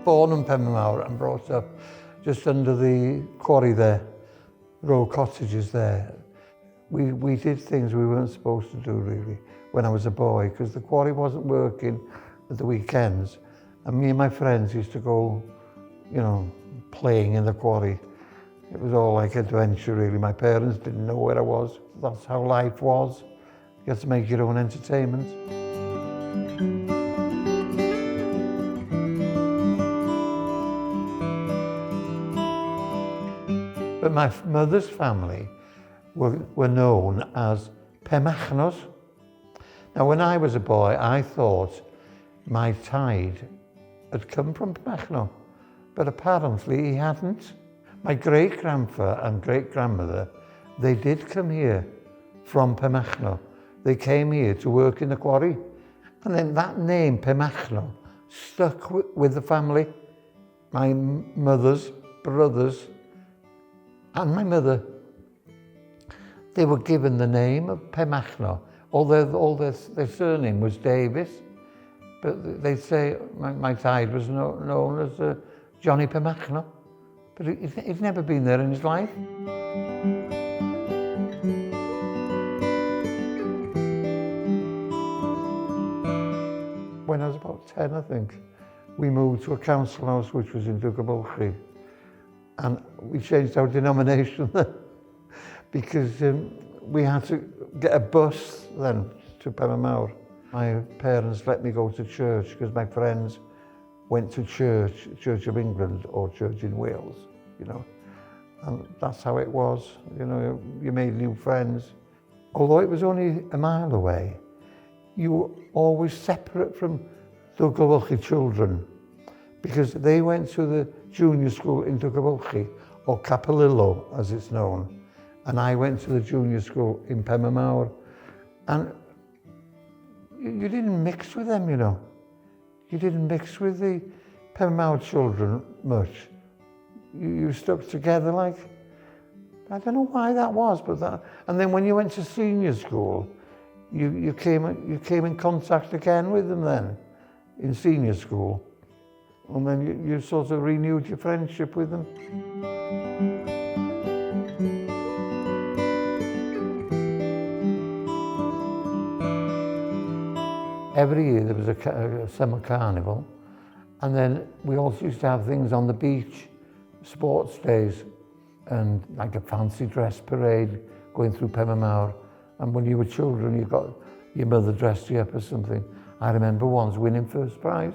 born in Penmawr and brought up just under the quarry there, row cottages there. We did things we weren't supposed to do really when I was a boy, because the quarry wasn't working at the weekends, and me and my friends used to go, you know, playing in the quarry. It was all like adventure really. My parents didn't know where I was. That's how life was. You had to make your own entertainment. But my mother's family were known as Pemachnos. Now, when I was a boy, I thought my tide had come from Pemachno, but apparently he hadn't. My great-grandfather and great-grandmother, they did come here from Pemachno. They came here to work in the quarry. And then that name, Pemachno, stuck with the family. My mother's brothers and my mother, they were given the name of Pemachno, although their surname was Davis. But they say my tide was known as Johnny Pemachno, but he'd never been there in his life. When I was about 10, I think, we moved to a council house which was in Dwygyfylchi, and we changed our denomination because we had to get a bus then to Penmawr. My parents let me go to church because my friends went to Church of England or Church in Wales, you know, and that's how it was. You know, you made new friends. Although it was only a mile away, you were always separate from Dwygyfylchi children because they went to the junior school in Dwygyfylchi, or Capelillo as it's known, and I went to the junior school in Penmawr, and you didn't mix with them, you know. You didn't mix with the Penmawr children much. You stuck together like, I don't know why that was, but that. And then when you went to senior school, you came in contact again with them then, in senior school. And then you sort of renewed your friendship with them. Every year there was a summer carnival, and then we also used to have things on the beach, sports days, and like a fancy dress parade going through Penmawr. And when you were children, you got your mother dressed you up as something. I remember once winning first prize.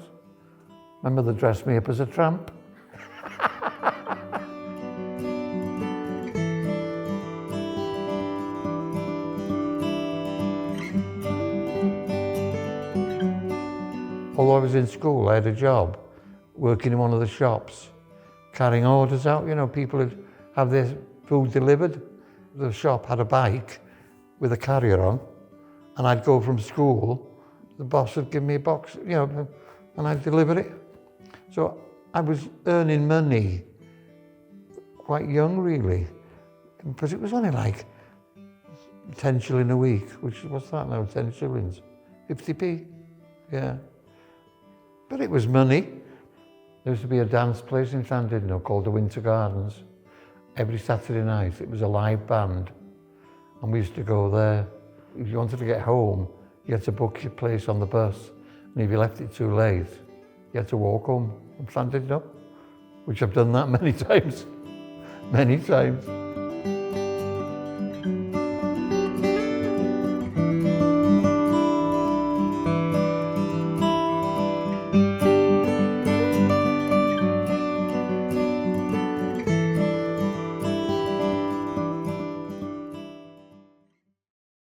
My mother dressed me up as a tramp. Although I was in school, I had a job working in one of the shops, carrying orders out. You know, people would have their food delivered. The shop had a bike with a carrier on, and I'd go from school, the boss would give me a box, you know, and I'd deliver it. So I was earning money quite young, really, because it was only like 10 shilling a week, which, what's that now, 10 shillings? 50p, yeah. But it was money. There used to be a dance place in Llandudno called the Winter Gardens. Every Saturday night, it was a live band, and we used to go there. If you wanted to get home, you had to book your place on the bus, and if you left it too late, you had to walk home from Llandudno, which I've done that many times, many times.